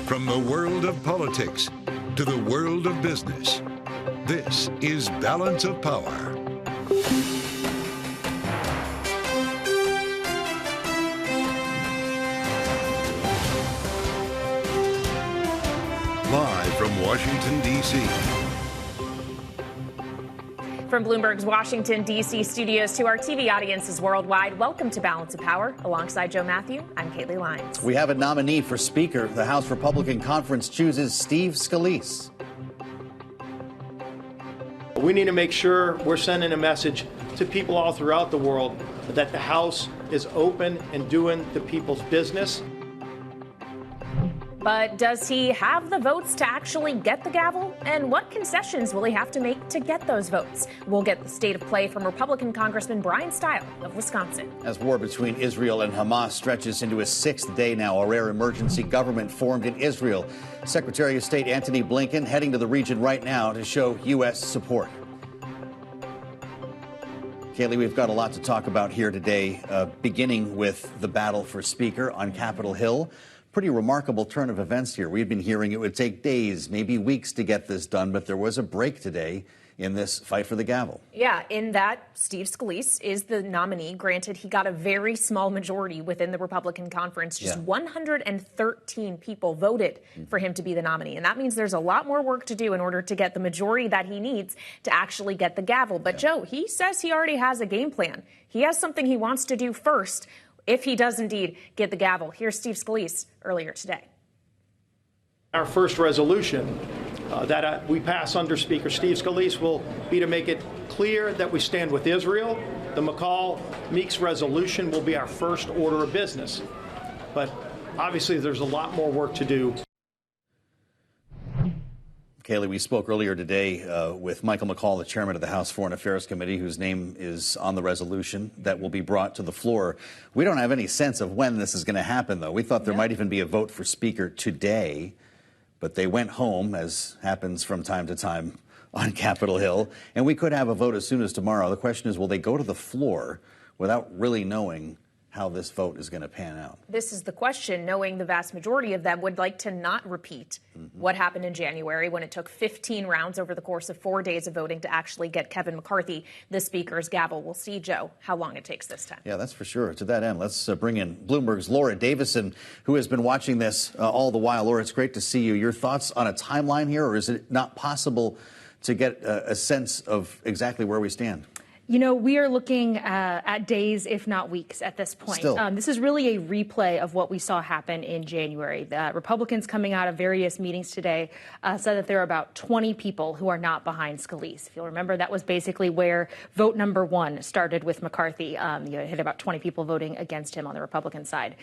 From the world of politics to the world of business, this is Balance of Power. Live from Washington, D.C. From Bloomberg's Washington, D.C. studios to our TV audiences worldwide, welcome to Balance of Power. Alongside Joe Matthew, I'm Caitlin Lyons. We have a nominee for Speaker. The House Republican Conference chooses Steve Scalise. We need to make sure we're sending a message to people all throughout the world that the House is open and doing the people's business. But does he have the votes to actually get the gavel? And what concessions will he have to make to get those votes? We'll get the state of play from Republican Congressman Bryan Steil of Wisconsin. As war between Israel and Hamas stretches into its sixth day now, a rare emergency government formed in Israel. Secretary of State Antony Blinken heading to the region right now to show U.S. support. Kaylee, we've got a lot to talk about here today, beginning with the battle for Speaker on Capitol Hill. Pretty remarkable turn of events here. We've been hearing it would take days, maybe weeks to get this done, but there was a break today in this fight for the gavel. Yeah, in that Steve Scalise is the nominee. Granted, he got a very small majority within the Republican conference. Just 113 people voted for him to be the nominee. And that means there's a lot more work to do in order to get the majority that he needs to actually get the gavel. But Joe, he says he already has a game plan. He has something he wants to do first if he does indeed get the gavel. Here's Steve Scalise earlier today. Our first resolution that we pass under Speaker Steve Scalise will be to make it clear that we stand with Israel. The McCall-Meeks resolution will be our first order of business. But obviously there's a lot more work to do. Kaylee, we spoke earlier today with Michael McCall, the chairman of the House Foreign Affairs Committee, whose name is on the resolution that will be brought to the floor. We don't have any sense of when this is going to happen, though. We thought there might even be a vote for Speaker today, but they went home, as happens from time to time on Capitol Hill, and we could have a vote as soon as tomorrow. The question is, will they go to the floor without really knowing how this vote is going to pan out? This is the question, knowing the vast majority of them would like to not repeat what happened in January when it took 15 rounds over the course of 4 days of voting to actually get Kevin McCarthy the Speaker's gavel. We'll see, Joe, how long it takes this time. Yeah, that's for sure. To that end, let's bring in Bloomberg's Laura Davison, who has been watching this all the while. Laura, it's great to see you. Your thoughts on a timeline here, or is it not possible to get a sense of exactly where we stand? You know, we are looking at days, if not weeks, at this point. This is really a replay of what we saw happen in January. The Republicans coming out of various meetings today said that there are about 20 people who are not behind Scalise. If you'll remember, that was basically where vote number one started with McCarthy. You hit about 20 people voting against him on the Republican side.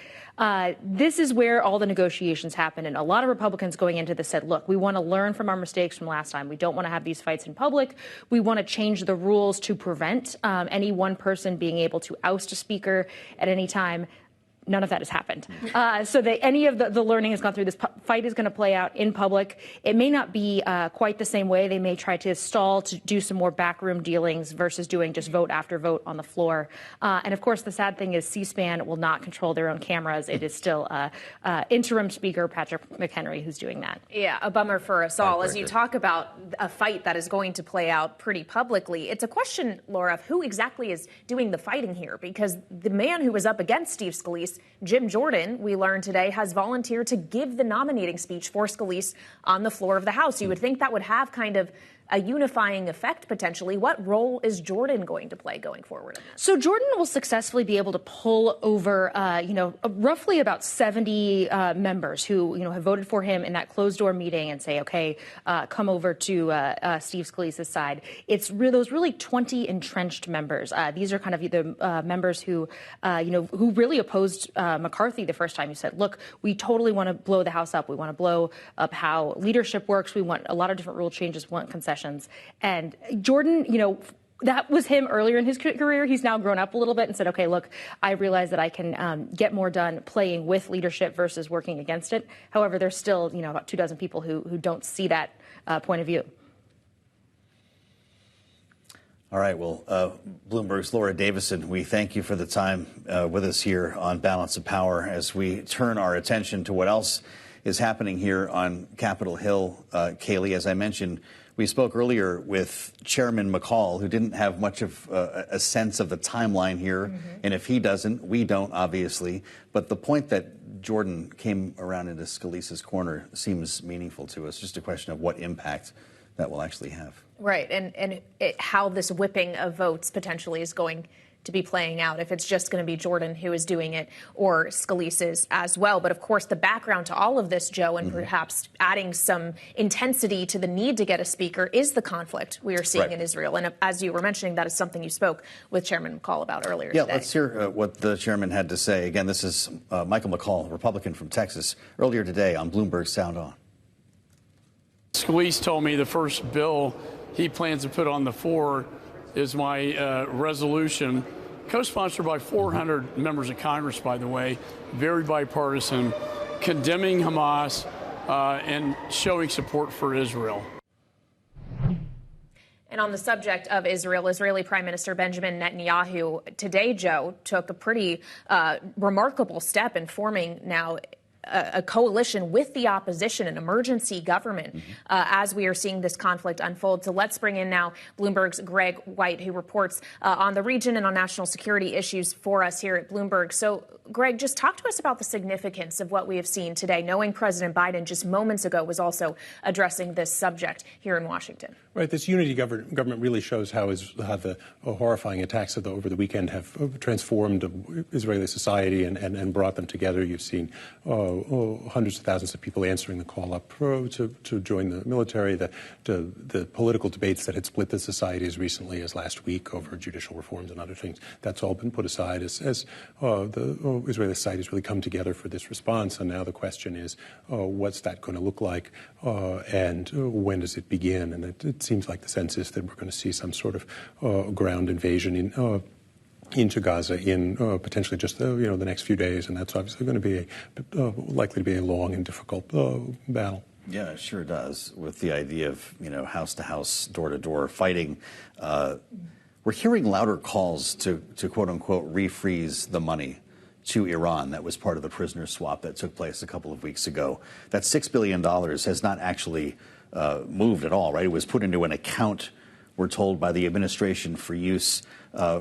This is where all the negotiations happened. And a lot of Republicans going into this said, look, we want to learn from our mistakes from last time. We don't want to have these fights in public. We want to change the rules to prevent any one person being able to oust a speaker at any time. None of that has happened. So that any of the learning has gone through. This fight is going to play out in public. It may not be quite the same way. They may try to stall to do some more backroom dealings versus doing just vote after vote on the floor. And of course, the sad thing is C-SPAN will not control their own cameras. It is still interim Speaker Patrick McHenry who's doing that. Yeah, a bummer for us all. As you talk about a fight that is going to play out pretty publicly, it's a question, Laura, of who exactly is doing the fighting here, because the man who was up against Steve Scalise, Jim Jordan, we learned today, has volunteered to give the nominating speech for Scalise on the floor of the House. You would think that would have kind of a unifying effect, potentially. What role is Jordan going to play going forward in this? So Jordan will successfully be able to pull over, roughly about 70 members who, have voted for him in that closed-door meeting and say, okay, come over to Steve Scalise's side. It's those really 20 entrenched members. These are kind of the members who, who really opposed McCarthy the first time. Who said, look, we totally want to blow the House up. We want to blow up how leadership works. We want a lot of different rule changes. We want concessions. And Jordan, that was him earlier in his career. He's now grown up a little bit and said, okay, look, I realize that I can get more done playing with leadership versus working against it. However, there's still, about 24 people who don't see that point of view. All right. Well, Bloomberg's Laura Davison, we thank you for the time with us here on Balance of Power as we turn our attention to what else is happening here on Capitol Hill. Kaylee, as I mentioned, we spoke earlier with Chairman McCall, who didn't have much of a sense of the timeline here. And if he doesn't, we don't, obviously. But the point that Jordan came around into Scalise's corner seems meaningful to us. Just a question of what impact that will actually have. Right. And how this whipping of votes potentially is going to be playing out, if it's just going to be Jordan who is doing it or Scalise's as well. But of course, the background to all of this, Joe, and perhaps adding some intensity to the need to get a speaker is the conflict we are seeing in Israel. And as you were mentioning, that is something you spoke with Chairman McCall about earlier today. Let's hear what the chairman had to say. Again, this is Michael McCall, Republican from Texas, earlier today on Bloomberg Sound On. Scalise told me the first bill he plans to put on the floor is my resolution, co-sponsored by 400 members of Congress, by the way, very bipartisan, condemning Hamas and showing support for Israel. And on the subject of Israel, Israeli Prime Minister Benjamin Netanyahu today, Joe, took a pretty remarkable step in forming now a coalition with the opposition, an emergency government, as we are seeing this conflict unfold. So let's bring in now Bloomberg's Greg White, who reports on the region and on national security issues for us here at Bloomberg. So, Greg, just talk to us about the significance of what we have seen today, knowing President Biden just moments ago was also addressing this subject here in Washington. Right. This unity government really shows how the horrifying attacks over the weekend have transformed Israeli society and brought them together. You've seen hundreds of thousands of people answering the call up to join the military, the political debates that had split the society as recently as last week over judicial reforms and other things. That's all been put aside as the Israeli society has really come together for this response. And now the question is, what's that going to look like and when does it begin? And it seems like the sense is that we're going to see some sort of ground invasion into Gaza in potentially just the next few days, and that's obviously going to be likely to be a long and difficult battle. Yeah, it sure does. With the idea of house to house, door to door fighting, we're hearing louder calls to quote unquote refreeze the money to Iran that was part of the prisoner swap that took place a couple of weeks ago. That $6 billion has not actually moved at all, right? It was put into an account, we're told, by the administration for use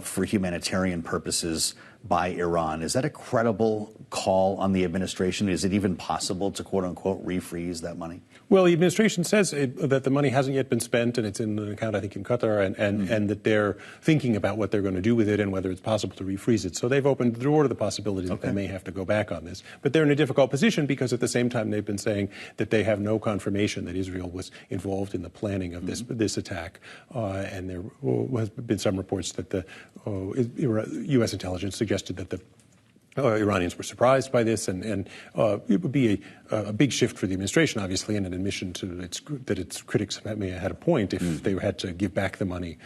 for humanitarian purposes by Iran. Is that a credible call on the administration? Is it even possible to, quote unquote, refreeze that money? Well, the administration says that the money hasn't yet been spent, and it's in an account, I think, in Qatar, and that they're thinking about what they're going to do with it and whether it's possible to refreeze it. So they've opened the door to the possibility that they may have to go back on this. But they're in a difficult position because at the same time they've been saying that they have no confirmation that Israel was involved in the planning of this attack. And there has been some reports that the U.S. intelligence suggested that the Iranians were surprised by this, and it would be a big shift for the administration, obviously, and an admission to that its critics may have had a point if they had to give back the money,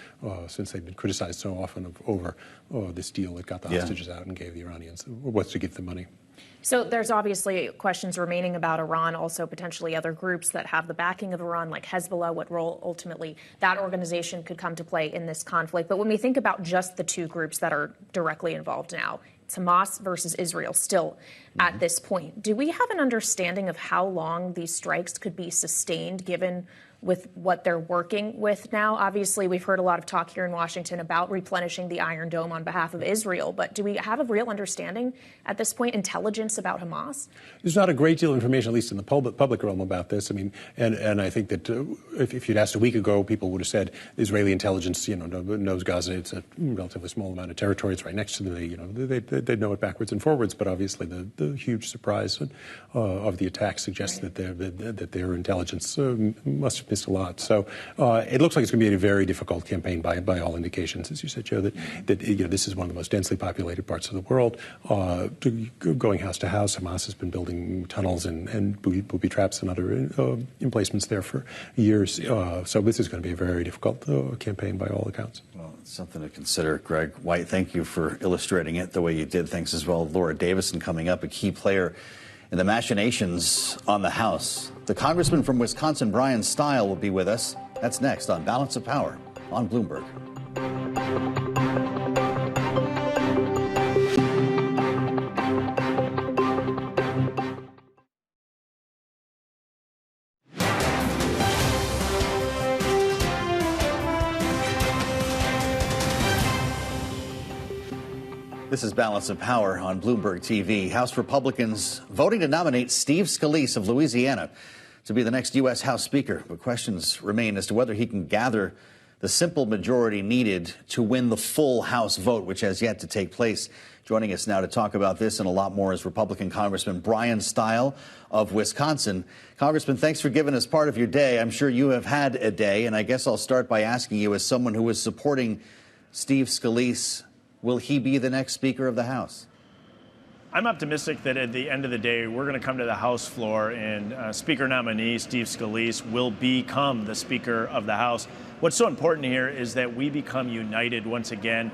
since they've been criticized so often over this deal that got the hostages out and gave the Iranians what's to give the money. So there's obviously questions remaining about Iran, also potentially other groups that have the backing of Iran, like Hezbollah, what role ultimately that organization could come to play in this conflict. But when we think about just the two groups that are directly involved now, it's Hamas versus Israel still at this point. Do we have an understanding of how long these strikes could be sustained given with what they're working with now? Obviously, we've heard a lot of talk here in Washington about replenishing the Iron Dome on behalf of Israel, but do we have a real understanding at this point, intelligence about Hamas? There's not a great deal of information, at least in the public realm, about this. I mean, and I think that if you'd asked a week ago, people would have said Israeli intelligence, knows Gaza. It's a relatively small amount of territory. It's right next to them. They know it backwards and forwards. But obviously, the huge surprise of the attack suggests that their intelligence must have missed a lot. So it looks like it's going to be a very difficult campaign by all indications, as you said, Joe. That this is one of the most densely populated parts of the world. Going house to house, Hamas has been building tunnels and booby traps and other emplacements there for years. So this is going to be a very difficult campaign by all accounts. Well, it's something to consider. Greg White, thank you for illustrating it the way you did. Thanks as well. Laura Davison coming up, a key player in the machinations on the House. The congressman from Wisconsin, Bryan Steil, will be with us. That's next on Balance of Power on Bloomberg. This is Balance of Power on Bloomberg TV. House Republicans voting to nominate Steve Scalise of Louisiana to be the next U.S. House Speaker. But questions remain as to whether he can gather the simple majority needed to win the full House vote, which has yet to take place. Joining us now to talk about this and a lot more is Republican Congressman Bryan Steil of Wisconsin. Congressman, thanks for giving us part of your day. I'm sure you have had a day, and I guess I'll start by asking you, as someone who was supporting Steve Scalise, will he be the next Speaker of the House? I'm optimistic that at the end of the day, we're going to come to the House floor and Speaker nominee Steve Scalise will become the Speaker of the House. What's so important here is that we become united once again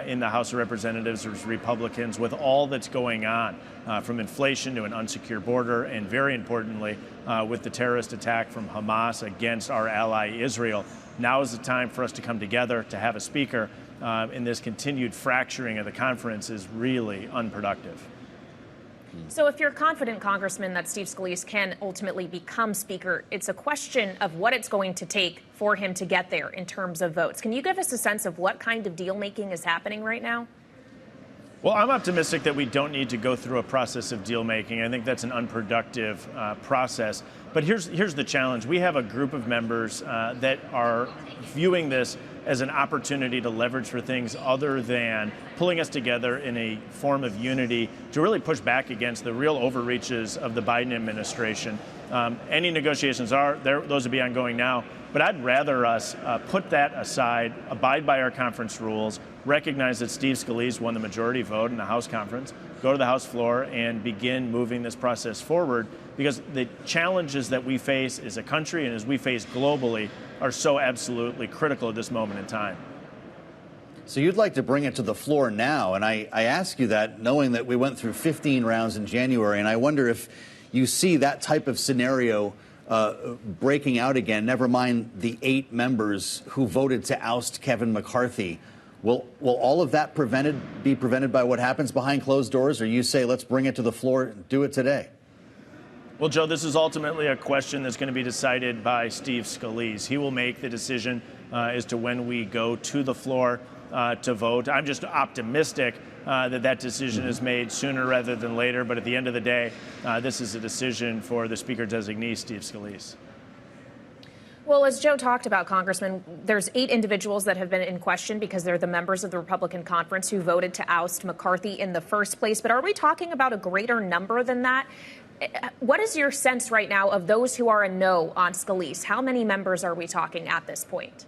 in the House of Representatives as Republicans with all that's going on, from inflation to an unsecure border, and very importantly, with the terrorist attack from Hamas against our ally Israel. Now is the time for us to come together to have a Speaker, and this continued fracturing of the conference is really unproductive. So if you're confident, Congressman, that Steve Scalise can ultimately become Speaker, it's a question of what it's going to take for him to get there in terms of votes. Can you give us a sense of what kind of deal making is happening right now? Well, I'm optimistic that we don't need to go through a process of deal making. I think that's an unproductive process. But here's the challenge. We have a group of members that are viewing this as an opportunity to leverage for things other than pulling us together in a form of unity to really push back against the real overreaches of the Biden administration. Any negotiations those would be ongoing now, but I'd rather us put that aside, abide by our conference rules, recognize that Steve Scalise won the majority vote in the House conference, go to the House floor and begin moving this process forward, because the challenges that we face as a country and as we face globally are so absolutely critical at this moment in time. So you'd like to bring it to the floor now, and I ask you that knowing that we went through 15 rounds in January, and I wonder if you see that type of scenario breaking out again, never mind the 8 members who voted to oust Kevin McCarthy. Will all of that be prevented by what happens behind closed doors, or you say let's bring it to the floor, do it today? Well, Joe, this is ultimately a question that's going to be decided by Steve Scalise. He will make the decision as to when we go to the floor to vote. I'm just optimistic that decision is made sooner rather than later. But at the end of the day, this is a decision for the Speaker designee, Steve Scalise. Well, as Joe talked about, Congressman, there's 8 individuals that have been in question because they're the members of the Republican conference who voted to oust McCarthy in the first place. But are we talking about a greater number than that? What is your sense right now of those who are a no on Scalise? How many members are we talking at this point?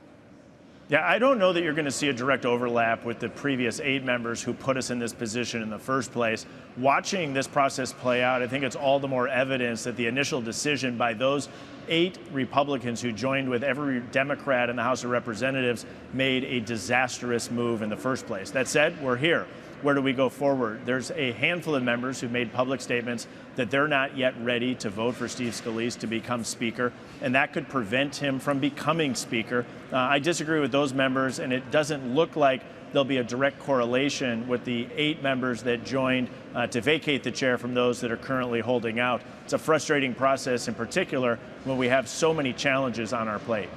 Yeah, I don't know that you're going to see a direct overlap with the previous 8 members who put us in this position in the first place. Watching this process play out, I think it's all the more evidence that the initial decision by those 8 Republicans who joined with every Democrat in the House of Representatives made a disastrous move in the first place. That said, we're here. Where do we go forward? There's a handful of members who made public statements that they're not yet ready to vote for Steve Scalise to become Speaker, and that could prevent him from becoming Speaker. I disagree with those members, and it doesn't look like there'll be a direct correlation with the 8 members that joined to vacate the chair from those that are currently holding out. It's a frustrating process, in particular, when we have so many challenges on our plate.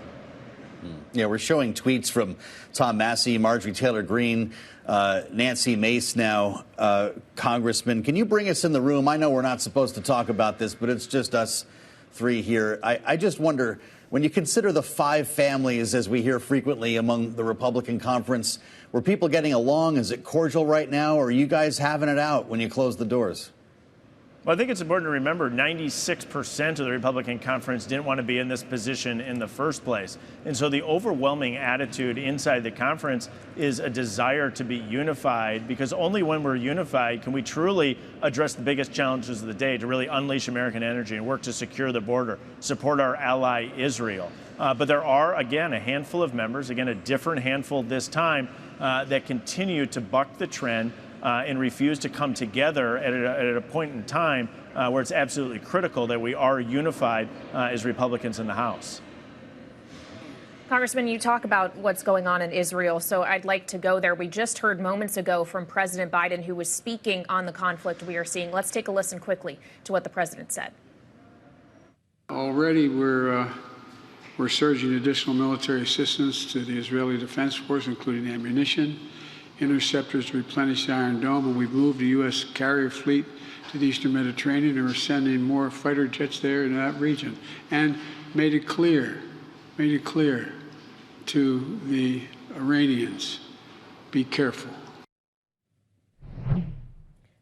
Yeah, we're showing tweets from Tom Massey, Marjorie Taylor Greene, Nancy Mace now. Congressman, can you bring us in the room? I know we're not supposed to talk about this, but it's just us 3 here. I just wonder, when you consider the 5 families, as we hear frequently among the Republican conference, were people getting along? Is it cordial right now, or are you guys having it out when you close the doors? Well, I think it's important to remember 96% of the Republican conference didn't want to be in this position in the first place. And so the overwhelming attitude inside the conference is a desire to be unified, because only when we're unified can we truly address the biggest challenges of the day, to really unleash American energy and work to secure the border, support our ally Israel. But there are, again, a handful of members, again, a different handful this time, that continue to buck the trend and refuse to come together at a point in time where it's absolutely critical that we are unified as Republicans in the House. Congressman, you talk about what's going on in Israel, so I'd like to go there. We just heard moments ago from President Biden, who was speaking on the conflict we are seeing. Let's take a listen quickly to what the president said. Already we're surging additional military assistance to the Israeli Defense Force, including ammunition, interceptors to replenish the Iron Dome, and we've moved the U.S. carrier fleet to the Eastern Mediterranean, and we're sending more fighter jets there in that region, and made it clear to the Iranians, be careful.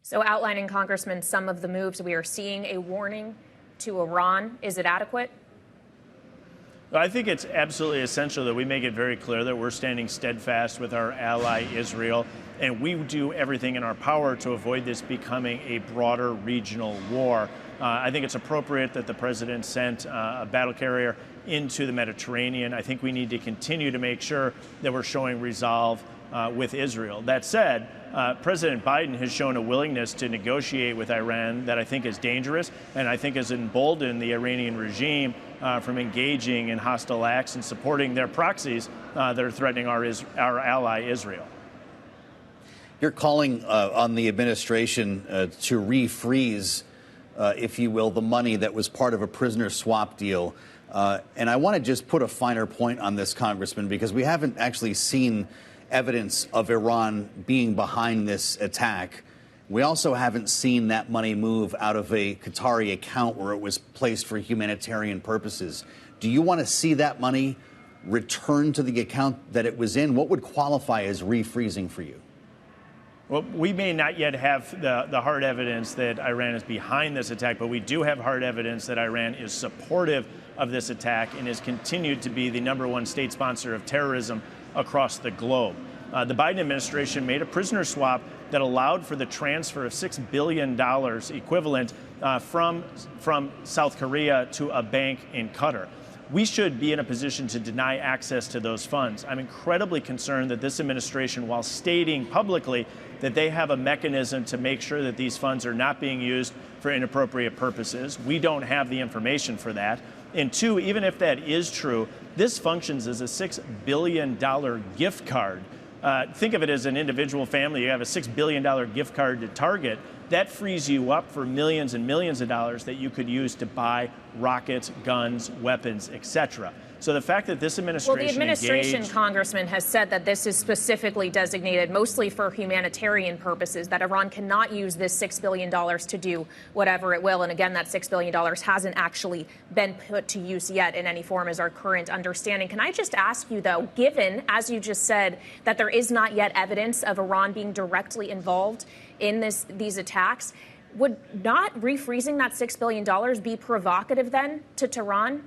So outlining, Congressman, some of the moves we are seeing, a warning to Iran. Is it adequate? I think it's absolutely essential that we make it very clear that we're standing steadfast with our ally Israel, and we do everything in our power to avoid this becoming a broader regional war. I think it's appropriate that the president sent a battle carrier into the Mediterranean. I think we need to continue to make sure that we're showing resolve with Israel. That said, President Biden has shown a willingness to negotiate with Iran that I think is dangerous, and I think has emboldened the Iranian regime from engaging in hostile acts and supporting their proxies that are threatening our ally Israel. You're calling on the administration to refreeze, if you will, the money that was part of a prisoner swap deal. And I want to just put a finer point on this, Congressman, because we haven't actually seen evidence of Iran being behind this attack. We also haven't seen that money move out of a Qatari account where it was placed for humanitarian purposes. Do you want to see that money return to the account that it was in? What would qualify as refreezing for you? Well, we may not yet have the hard evidence that Iran is behind this attack, but we do have hard evidence that Iran is supportive of this attack and has continued to be the #1 state sponsor of terrorism across the globe. The Biden administration made a prisoner swap that allowed for the transfer of $6 billion equivalent from South Korea to a bank in Qatar. We should be in a position to deny access to those funds. I'm incredibly concerned that this administration, while stating publicly that they have a mechanism to make sure that these funds are not being used for inappropriate purposes, we don't have the information for that. And two, even if that is true, this functions as a $6 billion gift card. Think of it as an individual family. You have a $6 billion gift card to Target. That frees you up for millions and millions of dollars that you could use to buy rockets, guns, weapons, etc. So the fact that this administration Well, the administration, Congressman, has said that this is specifically designated mostly for humanitarian purposes, that Iran cannot use this $6 billion to do whatever it will. And again, that $6 billion hasn't actually been put to use yet in any form, is our current understanding. Can I just ask you, though, given, as you just said, that there is not yet evidence of Iran being directly involved in these attacks, would not refreezing that $6 billion be provocative then to Tehran?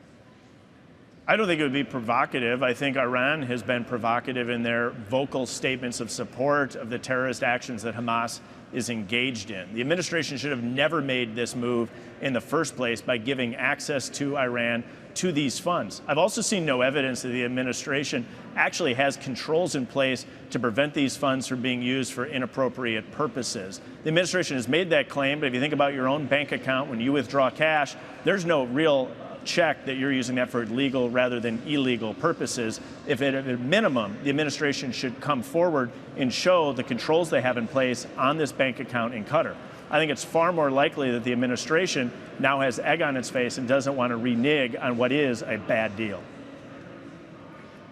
I don't think it would be provocative. I think Iran has been provocative in their vocal statements of support of the terrorist actions that Hamas is engaged in. The administration should have never made this move in the first place by giving access to Iran to these funds. I've also seen no evidence that the administration actually has controls in place to prevent these funds from being used for inappropriate purposes. The administration has made that claim, but if you think about your own bank account, when you withdraw cash, there's no real check that you're using that for legal rather than illegal purposes. If at a minimum, the administration should come forward and show the controls they have in place on this bank account in Qatar. I think it's far more likely that the administration now has egg on its face and doesn't want to renege on what is a bad deal.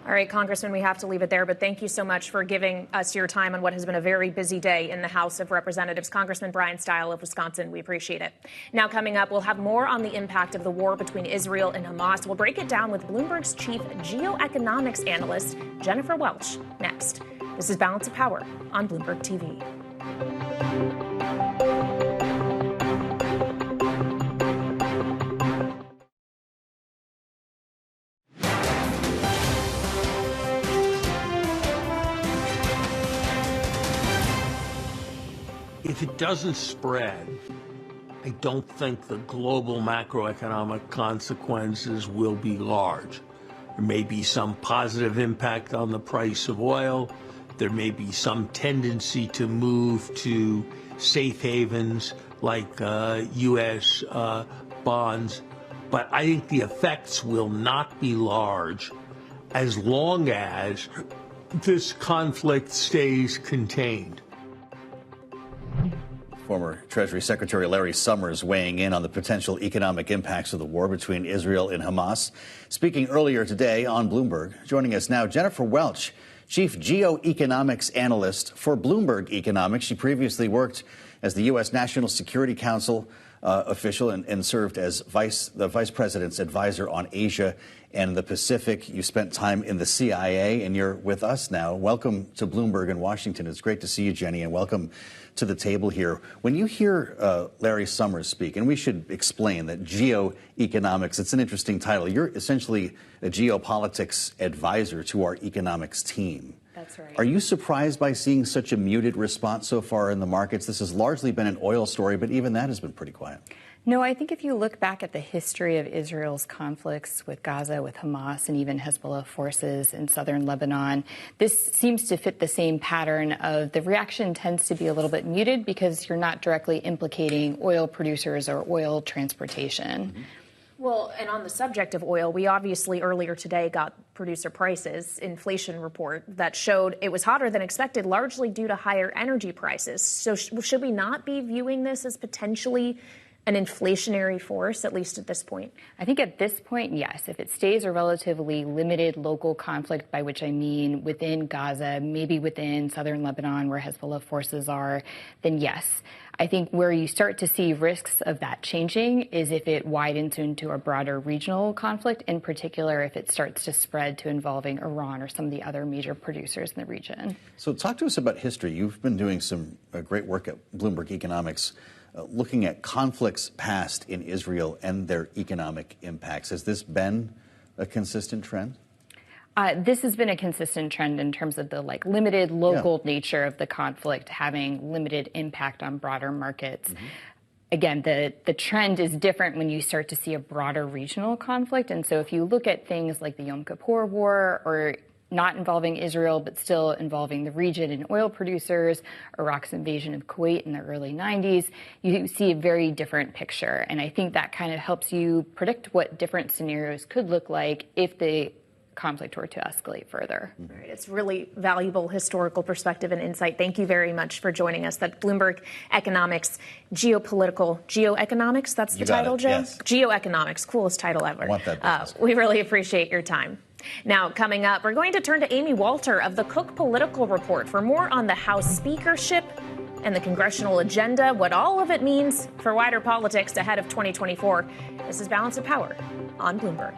All right, Congressman, we have to leave it there, but thank you so much for giving us your time on what has been a very busy day in the House of Representatives. Congressman Bryan Steil of Wisconsin, we appreciate it. Now, coming up, we'll have more on the impact of the war between Israel and Hamas. We'll break it down with Bloomberg's chief geoeconomics analyst, Jennifer Welch, next. This is Balance of Power on Bloomberg TV. If it doesn't spread, I don't think the global macroeconomic consequences will be large. There may be some positive impact on the price of oil. There may be some tendency to move to safe havens like U.S. bonds. But I think the effects will not be large as long as this conflict stays contained. Former Treasury Secretary Larry Summers weighing in on the potential economic impacts of the war between Israel and Hamas. Speaking earlier today on Bloomberg, joining us now, Jennifer Welch. chief geoeconomics analyst for Bloomberg Economics. She previously worked as the U.S. National Security Council official and served as the vice president's advisor on Asia and the Pacific. You spent time in the CIA, and you're with us now. Welcome to Bloomberg in Washington. It's great to see you, Jenny, and welcome to the table here. When you hear Larry Summers speak, and we should explain that geoeconomics, it's an interesting title. You're essentially a geopolitics advisor to our economics team. That's right. Are you surprised by seeing such a muted response so far in the markets? This has largely been an oil story, but even that has been pretty quiet. No, I think if you look back at the history of Israel's conflicts with Gaza, with Hamas, and even Hezbollah forces in southern Lebanon, this seems to fit the same pattern of the reaction tends to be a little bit muted because you're not directly implicating oil producers or oil transportation. Mm-hmm. Well, and on the subject of oil, we obviously earlier today got producer prices inflation report that showed it was hotter than expected, largely due to higher energy prices. So should we not be viewing this as potentially an inflationary force, at least at this point? I think at this point, yes. If it stays a relatively limited local conflict, by which I mean within Gaza, maybe within southern Lebanon where Hezbollah forces are, then yes. I think where you start to see risks of that changing is if it widens into a broader regional conflict, in particular if it starts to spread to involving Iran or some of the other major producers in the region. So talk to us about history. You've been doing some great work at Bloomberg Economics, looking at conflicts past in Israel and their economic impacts. Has this been a consistent trend? This has been a consistent trend in terms of the limited local nature of the conflict having limited impact on broader markets. Mm-hmm. Again, the trend is different when you start to see a broader regional conflict. And so if you look at things like the Yom Kippur War, or not involving Israel, but still involving the region and oil producers, Iraq's invasion of Kuwait in the early 90s, you see a very different picture. And I think that kind of helps you predict what different scenarios could look like if the conflict were to escalate further. Right. It's really valuable historical perspective and insight. Thank you very much for joining us. That Bloomberg Economics, geoeconomics, that's the title, Joe? Yes. Geoeconomics, coolest title ever. I want that. We really appreciate your time. Now, coming up, we're going to turn to Amy Walter of the Cook Political Report for more on the House speakership and the congressional agenda, what all of it means for wider politics ahead of 2024. This is Balance of Power on Bloomberg.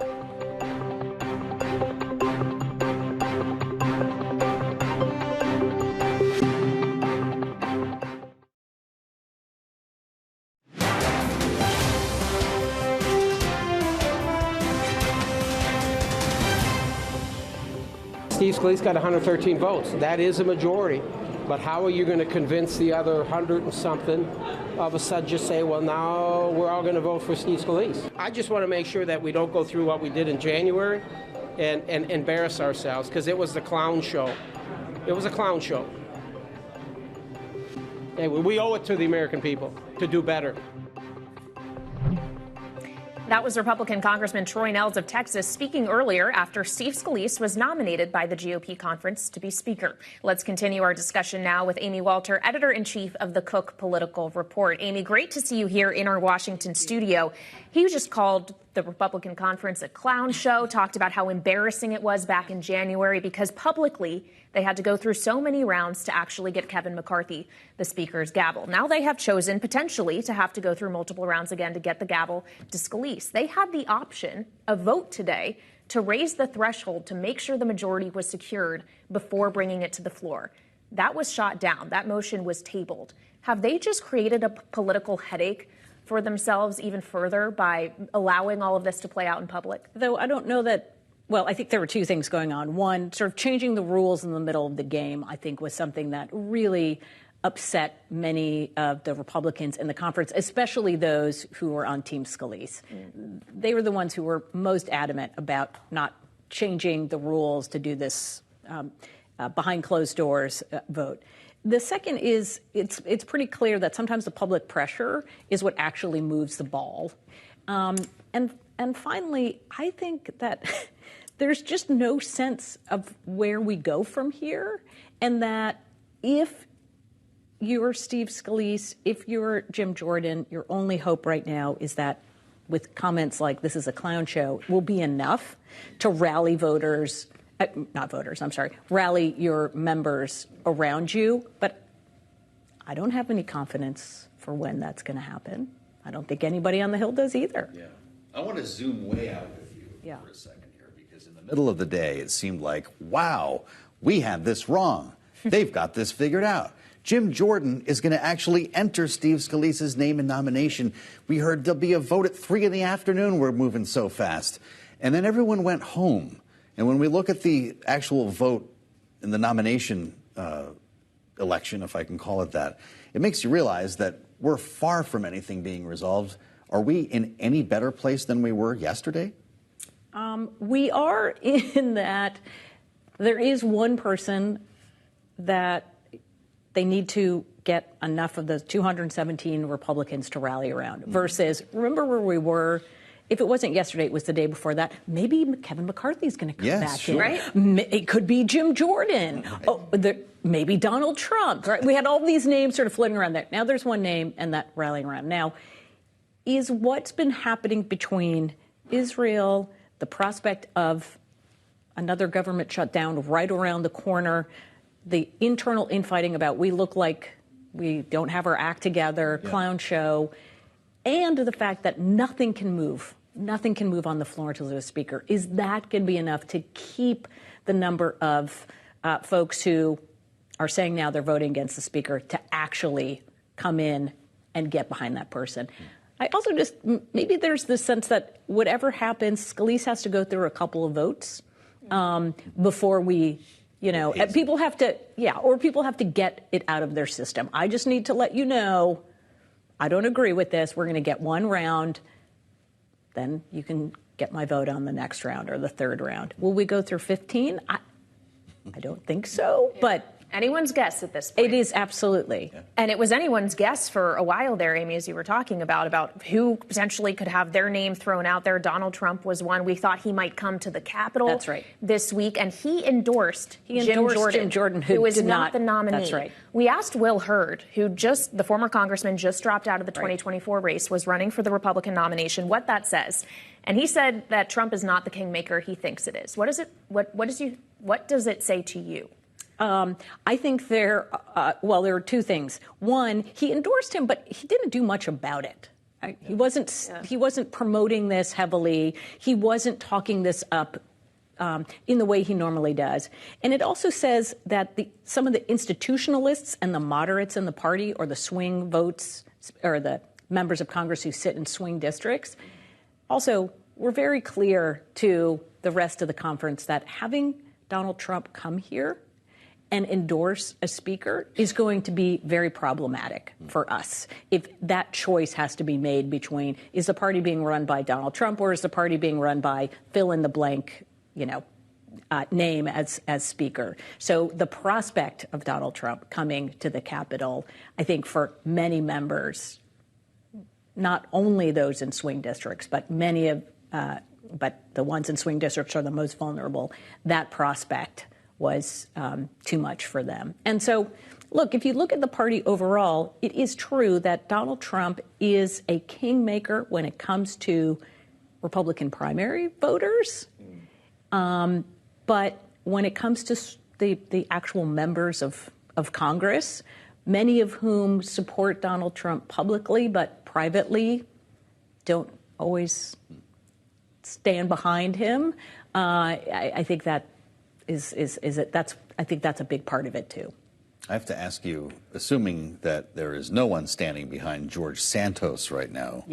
Steve Scalise got 113 votes. That is a majority. But how are you going to convince the other 100 and something of a sudden just say, well, now we're all going to vote for Steve Scalise? I just want to make sure that we don't go through what we did in January and embarrass ourselves, because it was the clown show. It was a clown show. Anyway, we owe it to the American people to do better. That was Republican Congressman Troy Nehls of Texas speaking earlier after Steve Scalise was nominated by the GOP conference to be Speaker. Let's continue our discussion now with Amy Walter, editor-in-chief of the Cook Political Report. Amy, great to see you here in our Washington studio. He just called the Republican conference a clown show, talked about how embarrassing it was back in January because publicly they had to go through so many rounds to actually get Kevin McCarthy the Speaker's gavel. Now they have chosen potentially to have to go through multiple rounds again to get the gavel to Scalise. They had the option, a vote today, to raise the threshold to make sure the majority was secured before bringing it to the floor. That was shot down. That motion was tabled. Have they just created a political headache for themselves even further by allowing all of this to play out in public? Though I don't know that. Well, I think there were two things going on. One, sort of changing the rules in the middle of the game, I think, was something that really upset many of the Republicans in the conference, especially those who were on Team Scalise. They were the ones who were most adamant about not changing the rules to do this behind closed doors vote. The second is it's pretty clear that sometimes the public pressure is what actually moves the ball. And finally, I think that there's just no sense of where we go from here, and that if you're Steve Scalise, if you're Jim Jordan, your only hope right now is that with comments like this is a clown show will be enough to rally voters not voters, I'm sorry, rally your members around you. But I don't have any confidence for when that's going to happen. I don't think anybody on the Hill does either. Yeah. I want to zoom way out with you for a second here, because in the middle of the day, it seemed like, wow, we had this wrong. They've got this figured out. Jim Jordan is going to actually enter Steve Scalise's name in nomination. We heard there'll be a vote at 3 in the afternoon. We're moving so fast. And then everyone went home. And when we look at the actual vote in the nomination election, if I can call it that, it makes you realize that we're far from anything being resolved. Are we in any better place than we were yesterday? We are, in that there is one person that they need to get enough of the 217 Republicans to rally around versus, remember where we were? If it wasn't yesterday, it was the day before that. Maybe Kevin McCarthy's going to come back in. Right? It could be Jim Jordan. Right. Maybe Donald Trump. Right? We had all these names sort of floating around there. Now there's one name and that rallying around. Now, is what's been happening between Israel, the prospect of another government shutdown right around the corner, the internal infighting about we look like we don't have our act together, clown show, and the fact that nothing can move on the floor to the speaker. Is that going to be enough to keep the number of folks who are saying now they're voting against the speaker to actually come in and get behind that person? I also maybe there's this sense that whatever happens, Scalise has to go through a couple of votes before we, people have to, people have to get it out of their system. I just need to let you know, I don't agree with this. We're going to get one round. Then you can get my vote on the next round or the third round. Will we go through 15? I don't think so, but anyone's guess at this point. It is, absolutely. Yeah. And it was anyone's guess for a while there, Amy, as you were talking about who potentially could have their name thrown out there. Donald Trump was one. We thought he might come to the Capitol this week, and he endorsed Jim Jordan, who was not the nominee. That's right. We asked Will Hurd, who the former congressman just dropped out of the 2024 race, was running for the Republican nomination, what that says. And he said that Trump is not the kingmaker he thinks it is. What does it say to you? I think there are two things. One, he endorsed him, but he didn't do much about it. Right? He wasn't promoting this heavily. He wasn't talking this up in the way he normally does. And it also says that some of the institutionalists and the moderates in the party, or the swing votes, or the members of Congress who sit in swing districts, also were very clear to the rest of the conference that having Donald Trump come here and endorse a speaker is going to be very problematic for us. If that choice has to be made between, is the party being run by Donald Trump, or is the party being run by fill in the blank, name as speaker? So the prospect of Donald Trump coming to the Capitol, I think for many members, not only those in swing districts, but but the ones in swing districts are the most vulnerable, that prospect was too much for them. And so, look, if you look at the party overall, it is true that Donald Trump is a kingmaker when it comes to Republican primary voters. But when it comes to the actual members of Congress, many of whom support Donald Trump publicly but privately don't always stand behind him, I think that I think that's a big part of it too. I have to ask you, assuming that there is no one standing behind George Santos right now,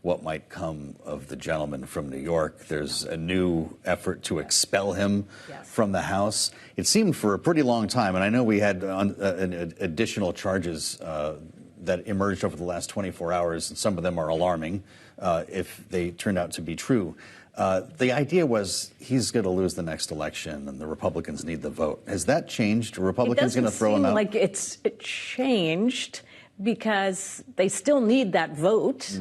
what might come of the gentleman from New York? There's a new effort to expel him from the House. It seemed for a pretty long time, and I know we had additional charges that emerged over the last 24 hours, and some of them are alarming if they turned out to be true. The idea was he's going to lose the next election and the Republicans need the vote. Has that changed? Are Republicans going to throw him out? It doesn't seem like it changed, because they still need that vote.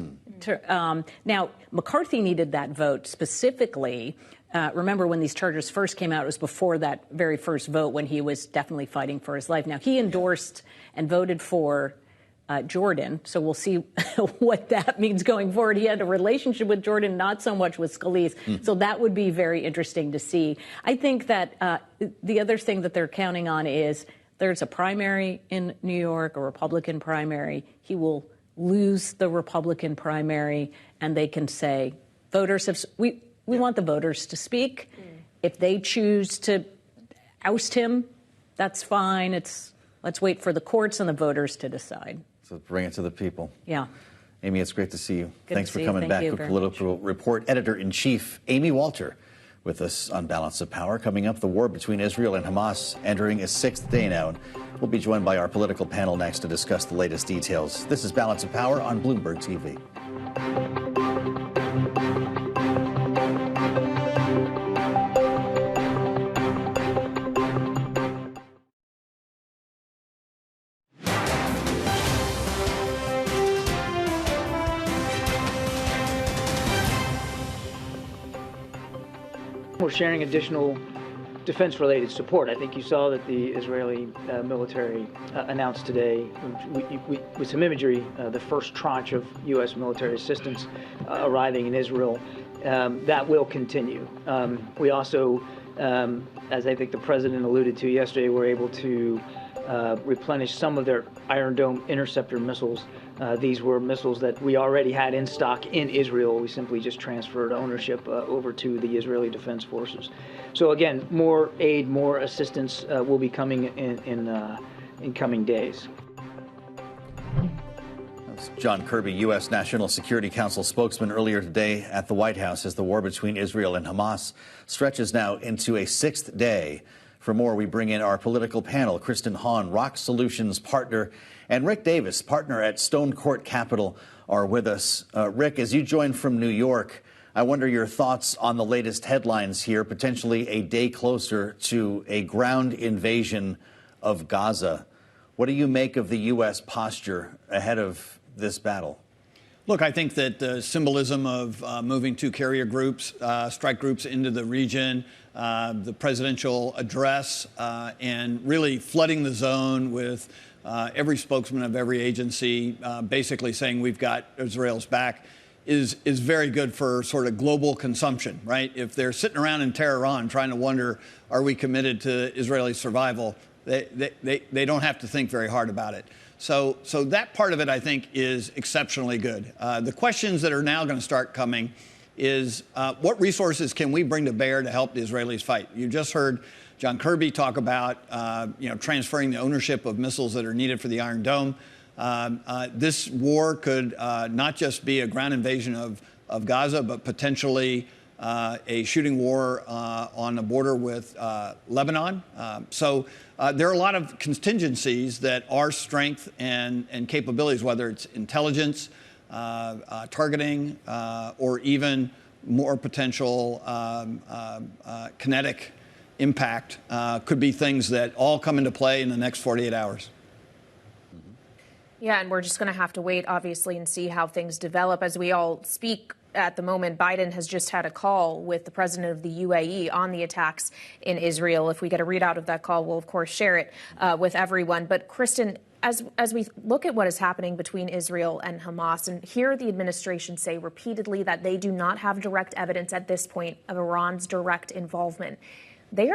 Now, McCarthy needed that vote specifically. Remember, when these charges first came out, it was before that very first vote when he was definitely fighting for his life. Now, he endorsed and voted for Jordan. So we'll see what that means going forward. He had a relationship with Jordan, not so much with Scalise. So that would be very interesting to see. I think that the other thing that they're counting on is there's a primary in New York, a Republican primary. He will lose the Republican primary, and they can say, voters have, we want the voters to speak. If they choose to oust him, that's fine. Let's wait for the courts and the voters to decide. So bring it to the people. Yeah. Amy, it's great to see you. Good Thanks to for see you. coming Thank back you with very Political Report Editor-in-Chief Amy Walter with us on Balance of Power. Coming up, the war between Israel and Hamas entering its 6th day now. We'll be joined by our political panel next to discuss the latest details. This is Balance of Power on Bloomberg TV. We're sharing additional defense-related support. I think you saw that the Israeli military announced today, with some imagery, the first tranche of U.S. military assistance arriving in Israel. That will continue. We also, as I think the president alluded to yesterday, were able to replenish some of their Iron Dome interceptor missiles. These were missiles that we already had in stock in Israel. We simply just transferred ownership over to the Israeli Defense Forces. So again, more aid, more assistance will be coming in coming days. That's John Kirby, U.S. National Security Council spokesman, earlier today at the White House as the war between Israel and Hamas stretches now into a 6th day. For more, we bring in our political panel, Kristen Hahn, Rock Solutions partner, and Rick Davis, partner at Stone Court Capital, are with us. Rick, as you join from New York, I wonder your thoughts on the latest headlines here, potentially a day closer to a ground invasion of Gaza. What do you make of the U.S. posture ahead of this battle? Look, I think that the symbolism of moving 2 carrier groups, strike groups into the region, the presidential address, and really flooding the zone with every spokesman of every agency basically saying we've got Israel's back is very good for sort of global consumption, right? If they're sitting around in Tehran trying to wonder, are we committed to Israeli survival, they don't have to think very hard about it. So that part of it, I think, is exceptionally good. The questions that are now going to start coming is what resources can we bring to bear to help the Israelis fight? You just heard John Kirby talk about transferring the ownership of missiles that are needed for the Iron Dome. This war could not just be a ground invasion of Gaza, but potentially a shooting war on the border with Lebanon. So there are a lot of contingencies that our strength and capabilities, whether it's intelligence, targeting, or even more potential kinetic impact, could be things that all come into play in the next 48 hours. Yeah, and we're just going to have to wait, obviously, and see how things develop. As we all speak at the moment, Biden has just had a call with the president of the UAE on the attacks in Israel. If we get a readout of that call, we'll, of course, share it with everyone. But, Kristen, as we look at what is happening between Israel and Hamas, and hear the administration say repeatedly that they do not have direct evidence at this point of Iran's direct involvement, the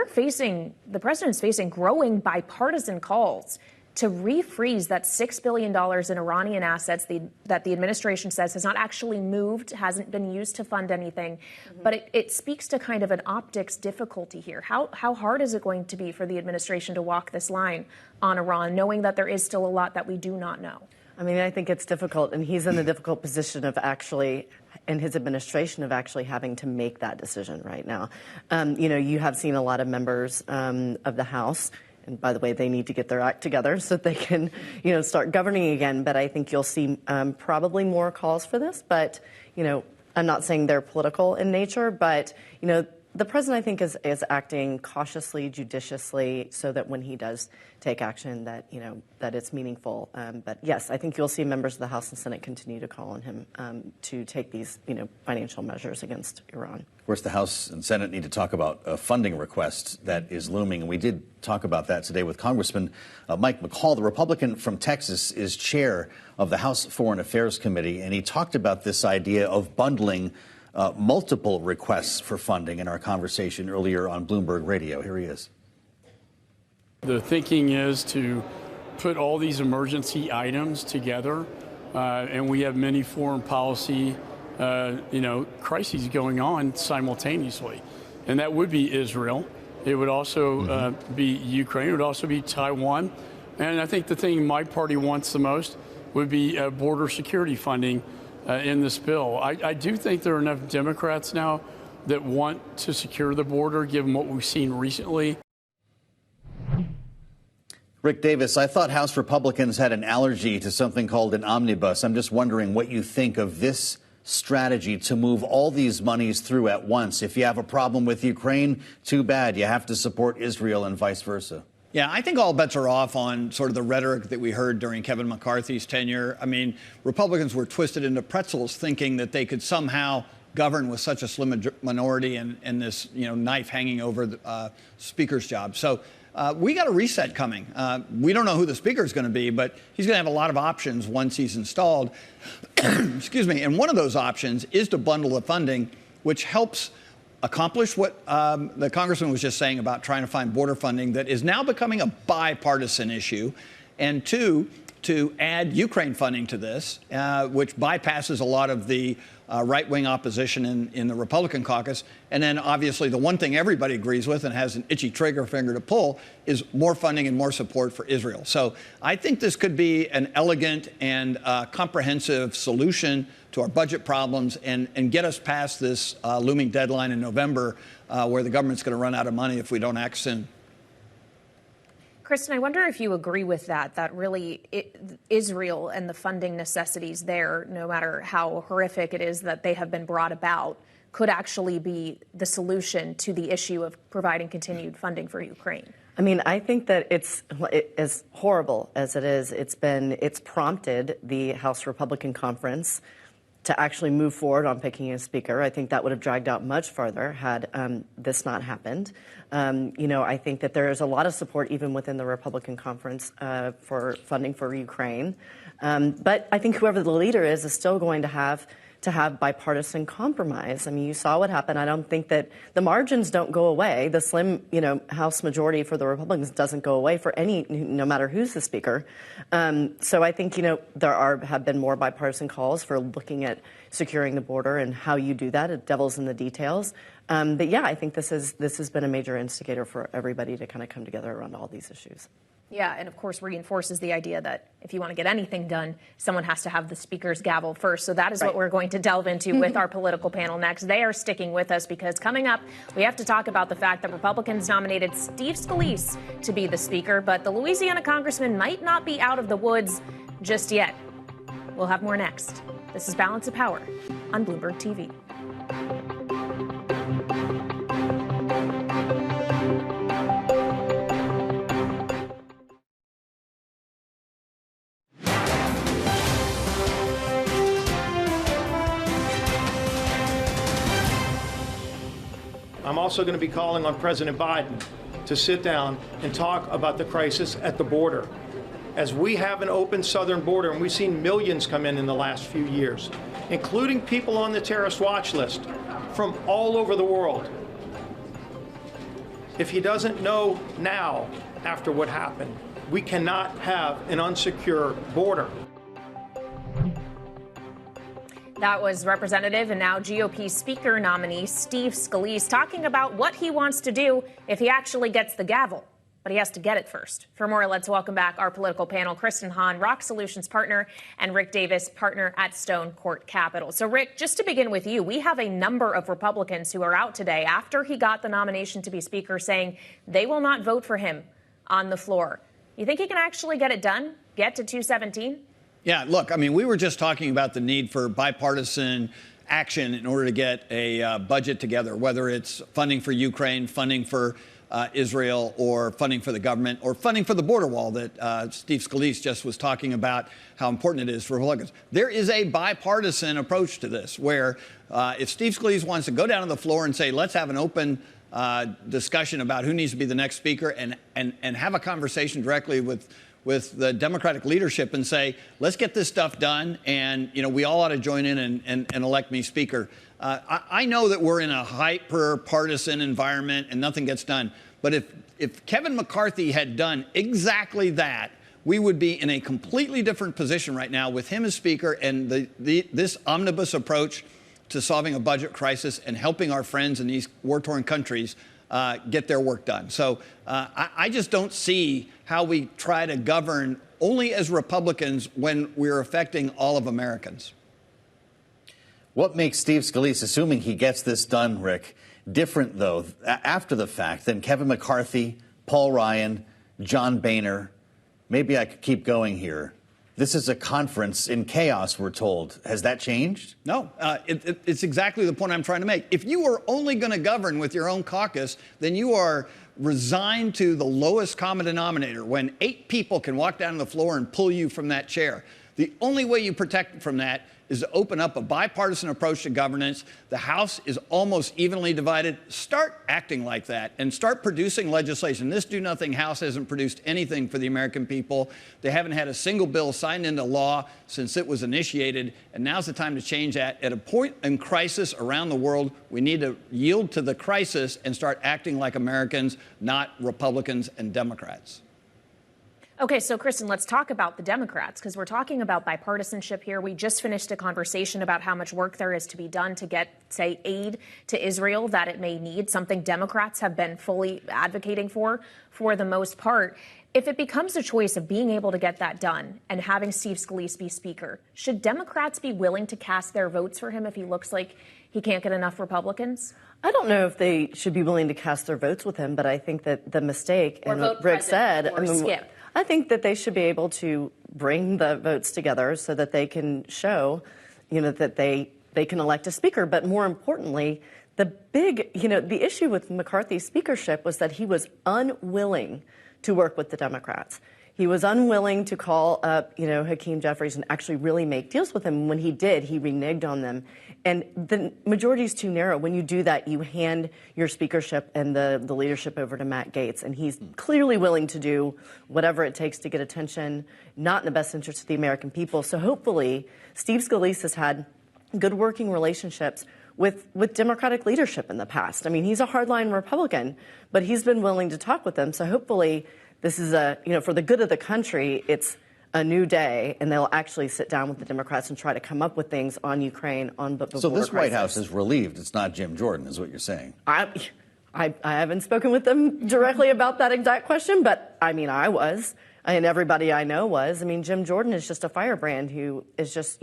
president is facing growing bipartisan calls to refreeze that $6 billion in Iranian assets that the administration says has not actually moved, hasn't been used to fund anything. Mm-hmm. But it speaks to kind of an optics difficulty here. How hard is it going to be for the administration to walk this line on Iran, knowing that there is still a lot that we do not know? I mean, I think it's difficult, and he's in the difficult position of actually, in his administration, of actually having to make that decision right now. You have seen a lot of members of the House. And by the way, they need to get their act together so that they can, start governing again. But I think you'll see probably more calls for this. But, I'm not saying they're political in nature. But, The president, I think, is acting cautiously, judiciously, so that when he does take action, that that it's meaningful. But yes, I think you'll see members of the House and Senate continue to call on him to take these financial measures against Iran. Of course, the House and Senate need to talk about a funding request that is looming, and we did talk about that today with Congressman Mike McCall. The Republican from Texas is chair of the House Foreign Affairs Committee, and he talked about this idea of bundling multiple requests for funding in our conversation earlier on Bloomberg Radio. Here he is. The thinking is to put all these emergency items together, and we have many foreign policy, crises going on simultaneously. And that would be Israel. It would also be Ukraine. It would also be Taiwan. And I think the thing my party wants the most would be border security funding in this bill. I do think there are enough Democrats now that want to secure the border, given what we've seen recently. Rick Davis, I thought House Republicans had an allergy to something called an omnibus. I'm just wondering what you think of this strategy to move all these monies through at once. If you have a problem with Ukraine, too bad. You have to support Israel and vice versa. Yeah, I think all bets are off on sort of the rhetoric that we heard during Kevin McCarthy's tenure. I mean, Republicans were twisted into pretzels thinking that they could somehow govern with such a slim minority and this, knife hanging over the speaker's job. So we got a reset coming. We don't know who the speaker is going to be, but he's going to have a lot of options once he's installed. Excuse me. And one of those options is to bundle the funding, which helps accomplish what the congressman was just saying about trying to find border funding that is now becoming a bipartisan issue. And two, to add Ukraine funding to this, which bypasses a lot of the right-wing opposition in the Republican caucus. And then, obviously, the one thing everybody agrees with and has an itchy trigger finger to pull is more funding and more support for Israel. So I think this could be an elegant and comprehensive solution to our budget problems and get us past this looming deadline in November where the government's going to run out of money if we don't act soon. Kristen, I wonder if you agree with that really Israel and the funding necessities there, no matter how horrific it is that they have been brought about, could actually be the solution to the issue of providing continued funding for Ukraine. I mean, I think that it's as horrible as it is. It's prompted the House Republican Conference to actually move forward on picking a speaker. I think that would have dragged out much farther had this not happened. I think that there is a lot of support even within the Republican conference for funding for Ukraine. But I think whoever the leader is still going to have bipartisan compromise. I mean, you saw what happened. I don't think that the margins don't go away. The slim, House majority for the Republicans doesn't go away for no matter who's the speaker. So I think, there have been more bipartisan calls for looking at securing the border and how you do that. The devil's in the details. But yeah, I think this has been a major instigator for everybody to kind of come together around all these issues. Yeah, and of course reinforces the idea that if you want to get anything done, someone has to have the speaker's gavel first. So that is what we're going to delve into with our political panel next. They are sticking with us because coming up, we have to talk about the fact that Republicans nominated Steve Scalise to be the speaker, but the Louisiana congressman might not be out of the woods just yet. We'll have more next. This is Balance of Power on Bloomberg TV. I'm also going to be calling on President Biden to sit down and talk about the crisis at the border. As we have an open southern border, and we've seen millions come in the last few years, including people on the terrorist watch list from all over the world. If he doesn't know now, after what happened, we cannot have an unsecure border. That was Representative and now GOP Speaker nominee Steve Scalise talking about what he wants to do if he actually gets the gavel. But he has to get it first. For more, let's welcome back our political panel, Kristen Hahn, Rock Solutions partner, and Rick Davis, partner at Stone Court Capital. So, Rick, just to begin with you, we have a number of Republicans who are out today after he got the nomination to be Speaker saying they will not vote for him on the floor. You think he can actually get it done, get to 217? Yeah, look, I mean, we were just talking about the need for bipartisan action in order to get a budget together, whether it's funding for Ukraine, funding for Israel, or funding for the government, or funding for the border wall that Steve Scalise just was talking about, how important it is for Republicans. There is a bipartisan approach to this, where if Steve Scalise wants to go down to the floor and say, let's have an open discussion about who needs to be the next speaker, and have a conversation directly with the Democratic leadership and say, let's get this stuff done, and we all ought to join in and elect me speaker. I know that we're in a hyper-partisan environment and nothing gets done, but if Kevin McCarthy had done exactly that, we would be in a completely different position right now with him as speaker and this omnibus approach to solving a budget crisis and helping our friends in these war-torn countries get their work done. So I just don't see how we try to govern only as Republicans when we're affecting all of Americans. What makes Steve Scalise, assuming he gets this done, Rick, different, though, after the fact than Kevin McCarthy, Paul Ryan, John Boehner? Maybe I could keep going here. This is a conference in chaos, we're told. Has that changed? No, it's exactly the point I'm trying to make. If you are only going to govern with your own caucus, then you are resigned to the lowest common denominator when 8 people can walk down to the floor and pull you from that chair. The only way you protect from that is to open up a bipartisan approach to governance. The House is almost evenly divided. Start acting like that and start producing legislation. This do-nothing House hasn't produced anything for the American people. They haven't had a single bill signed into law since it was initiated, and now's the time to change that. At a point in crisis around the world, we need to yield to the crisis and start acting like Americans, not Republicans and Democrats. Okay, so Kristen, let's talk about the Democrats, because we're talking about bipartisanship here. We just finished a conversation about how much work there is to be done to get, say, aid to Israel that it may need, something Democrats have been fully advocating for the most part. If it becomes a choice of being able to get that done and having Steve Scalise be speaker, should Democrats be willing to cast their votes for him if he looks like he can't get enough Republicans? I don't know if they should be willing to cast their votes with him, but I think that the mistake, and what Rick said, skip. I think that they should be able to bring the votes together so that they can show, that they can elect a speaker. But more importantly, the issue with McCarthy's speakership was that he was unwilling to work with the Democrats. He was unwilling to call up, Hakeem Jeffries and actually really make deals with him. When he did, he reneged on them. And the majority is too narrow. When you do that, you hand your speakership and the leadership over to Matt Gaetz. And he's clearly willing to do whatever it takes to get attention, not in the best interest of the American people. So hopefully, Steve Scalise has had good working relationships with Democratic leadership in the past. I mean, he's a hardline Republican, but he's been willing to talk with them. So hopefully, this is for the good of the country, it's a new day, and they'll actually sit down with the Democrats and try to come up with things on Ukraine, on the border So this crisis. White House is relieved it's not Jim Jordan, is what you're saying. I haven't spoken with them directly about that exact question, but I was, and everybody I know was. Jim Jordan is just a firebrand who is just,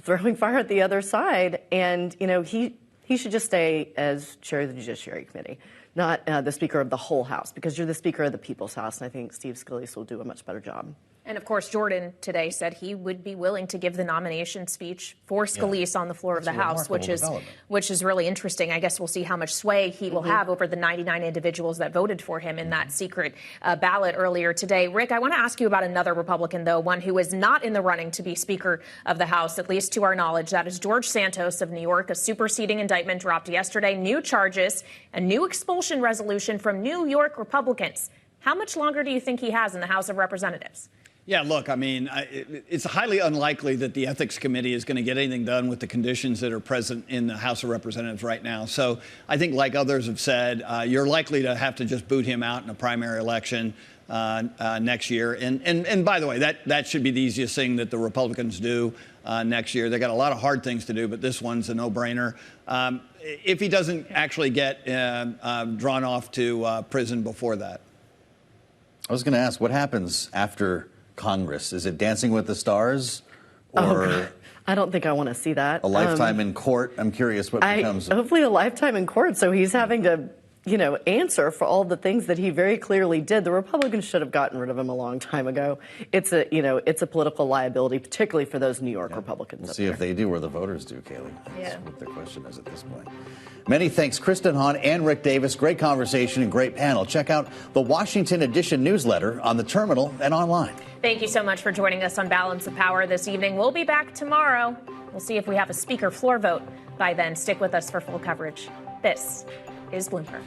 throwing fire at the other side, and, he should just stay as chair of the Judiciary Committee, not the Speaker of the whole House, because you're the Speaker of the People's House, and I think Steve Scalise will do a much better job. And of course, Jordan today said he would be willing to give the nomination speech for Scalise on the floor of the House, which is really interesting. I guess we'll see how much sway he will have over the 99 individuals that voted for him in that secret ballot earlier today. Rick, I want to ask you about another Republican, though, one who is not in the running to be Speaker of the House, at least to our knowledge. That is George Santos of New York. A superseding indictment dropped yesterday. New charges, a new expulsion resolution from New York Republicans. How much longer do you think he has in the House of Representatives? Yeah, look, it's highly unlikely that the Ethics Committee is going to get anything done with the conditions that are present in the House of Representatives right now. So I think, like others have said, you're likely to have to just boot him out in a primary election next year. And by the way, that should be the easiest thing that the Republicans do next year. They got a lot of hard things to do, but this one's a no-brainer. If he doesn't actually get drawn off to prison before that. I was going to ask, what happens after Congress? Is it Dancing with the Stars? Or I don't think I want to see that. A lifetime in court? I'm curious what becomes. Hopefully a lifetime in court. So he's having to answer for all the things that he very clearly did. The Republicans should have gotten rid of him a long time ago. It's a political liability, particularly for those New York Republicans. We'll see if they do or the voters do, Kayleigh. That's what the question is at this point. Many thanks, Kristen Hahn and Rick Davis. Great conversation and great panel. Check out the Washington Edition newsletter on the terminal and online. Thank you so much for joining us on Balance of Power this evening. We'll be back tomorrow. We'll see if we have a speaker floor vote by then. Stick with us for full coverage. This is Bloomberg.